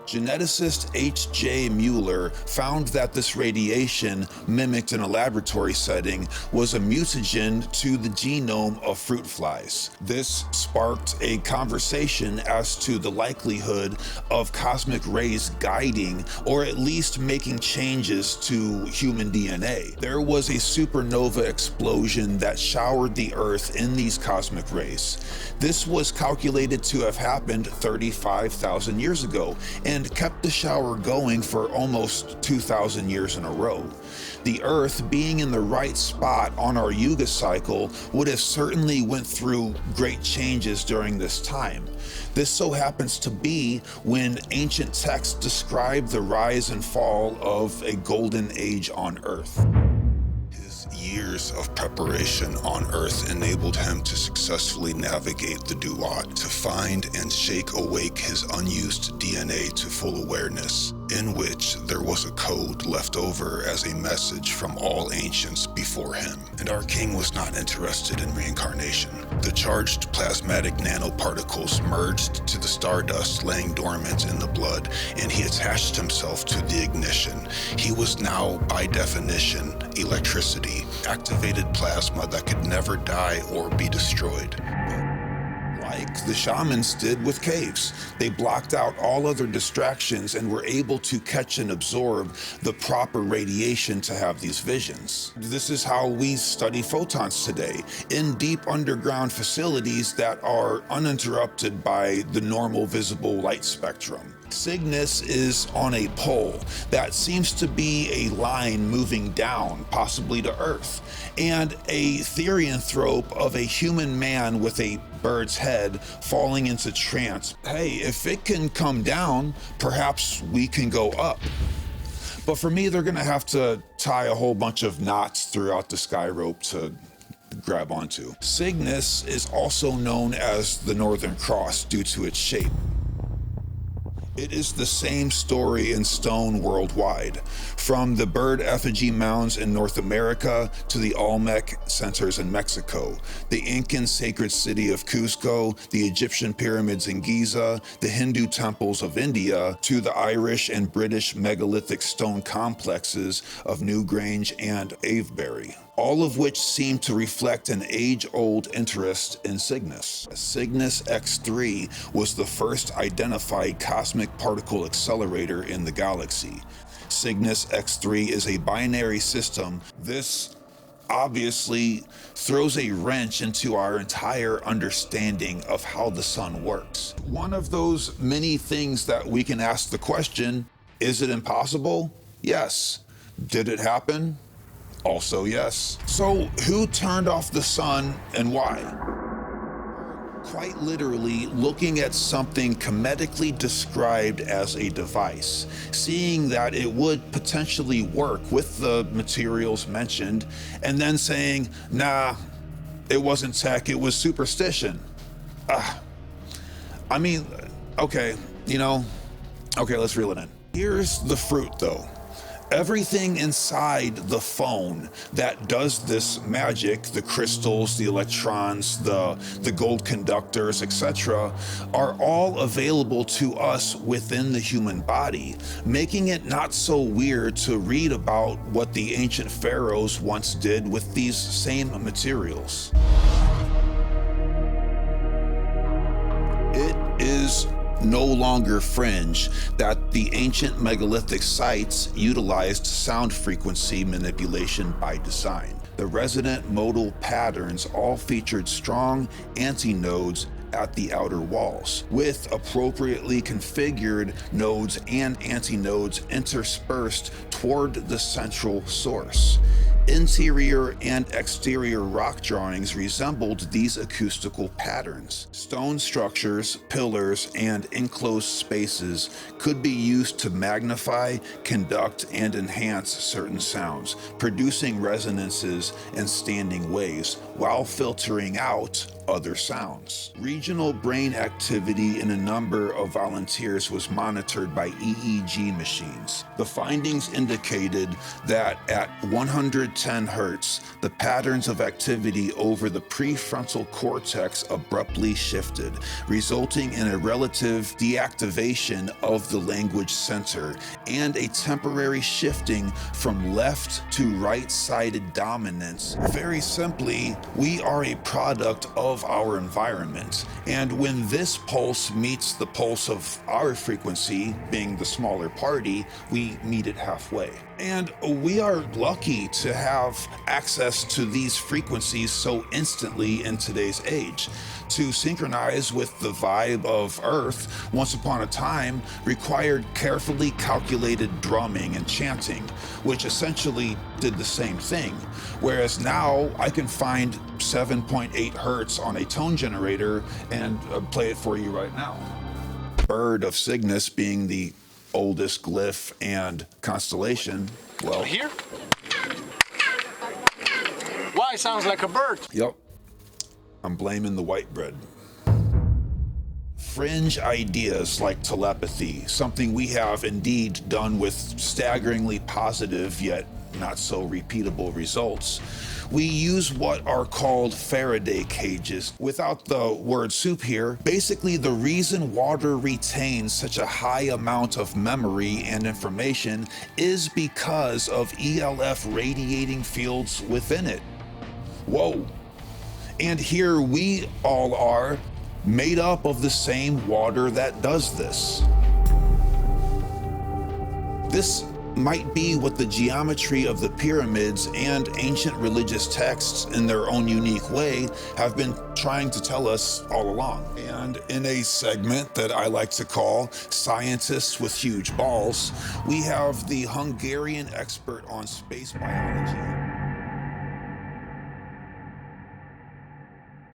Geneticist H.J. Mueller found that this radiation, mimicked in a laboratory setting, was a mutagen to the genome of fruit flies. This sparked a conversation as to the likelihood of cosmic rays guiding or at least making changes to human DNA. There was a supernova explosion that showered the Earth in these cosmic rays. This was calculated to have happened 35,000 years ago and kept the shower going for almost 2,000 years in a row. The Earth, being in the right spot on our Yuga cycle, would have certainly went through great changes during this time. This so happens to be when ancient texts describe the rise and fall of a golden age on Earth. Years of preparation on Earth enabled him to successfully navigate the duat, to find and shake awake his unused DNA to full awareness, in which there was a code left over as a message from all ancients before him. And our king was not interested in reincarnation. The charged plasmatic nanoparticles merged to the stardust laying dormant in the blood, and he attached himself to the ignition. He was now, by definition, electricity, activated plasma that could never die or be destroyed. Like the shamans did with caves. They blocked out all other distractions and were able to catch and absorb the proper radiation to have these visions. This is how we study photons today, in deep underground facilities that are uninterrupted by the normal visible light spectrum. Cygnus is on a pole that seems to be a line moving down, possibly to Earth, and a therianthrope of a human man with a bird's head falling into trance. Hey, if it can come down, perhaps we can go up. But for me, they're gonna have to tie a whole bunch of knots throughout the sky rope to grab onto. Cygnus is also known as the Northern Cross due to its shape. It is the same story in stone worldwide, from the bird effigy mounds in North America to the Olmec centers in Mexico, the Incan sacred city of Cusco, the Egyptian pyramids in Giza, the Hindu temples of India, to the Irish and British megalithic stone complexes of Newgrange and Avebury, all of which seem to reflect an age-old interest in Cygnus. Cygnus X-3 was the first identified cosmic particle accelerator in the galaxy. Cygnus X-3 is a binary system. This obviously throws a wrench into our entire understanding of how the sun works. One of those many things that we can ask the question, is it impossible? Yes. Did it happen? Also yes. So who turned off the sun and why? Quite literally looking at something comedically described as a device, seeing that it would potentially work with the materials mentioned, and then saying, nah, it wasn't tech, it was superstition. I mean, okay, okay, let's reel it in. Here's the fruit though. Everything inside the phone that does this magic, the crystals, the electrons, the gold conductors, etc., are all available to us within the human body, making it not so weird to read about what the ancient pharaohs once did with these same materials. It is no longer fringe that the ancient megalithic sites utilized sound frequency manipulation by design. The resonant modal patterns all featured strong antinodes at the outer walls, with appropriately configured nodes and antinodes interspersed toward the central source. Interior and exterior rock drawings resembled these acoustical patterns. Stone structures, pillars, and enclosed spaces could be used to magnify, conduct, and enhance certain sounds, producing resonances and standing waves, while filtering out other sounds. Regional brain activity in a number of volunteers was monitored by EEG machines. The findings indicated that at 110 Hz, the patterns of activity over the prefrontal cortex abruptly shifted, resulting in a relative deactivation of the language center and a temporary shifting from left to right-sided dominance. Very simply, we are a product of our environment, and when this pulse meets the pulse of our frequency, being the smaller party, we meet it halfway. And we are lucky to have access to these frequencies so instantly in today's age. To synchronize with the vibe of Earth, once upon a time, required carefully calculated drumming and chanting, which essentially did the same thing. Whereas now I can find 7.8 Hertz on a tone generator and play it for you right now. Bird of Cygnus being the oldest glyph and constellation, well, here? Why? Sounds like a bird. Yep. I'm blaming the white bread. Fringe ideas like telepathy, something we have indeed done with staggeringly positive yet not so repeatable results. We use what are called Faraday cages. Without the word soup here, basically the reason water retains such a high amount of memory and information is because of ELF radiating fields within it. Whoa. And here we all are, made up of the same water that does this. This might be what the geometry of the pyramids and ancient religious texts in their own unique way have been trying to tell us all along. And in a segment that I like to call Scientists with Huge Balls, we have the Hungarian expert on space biology.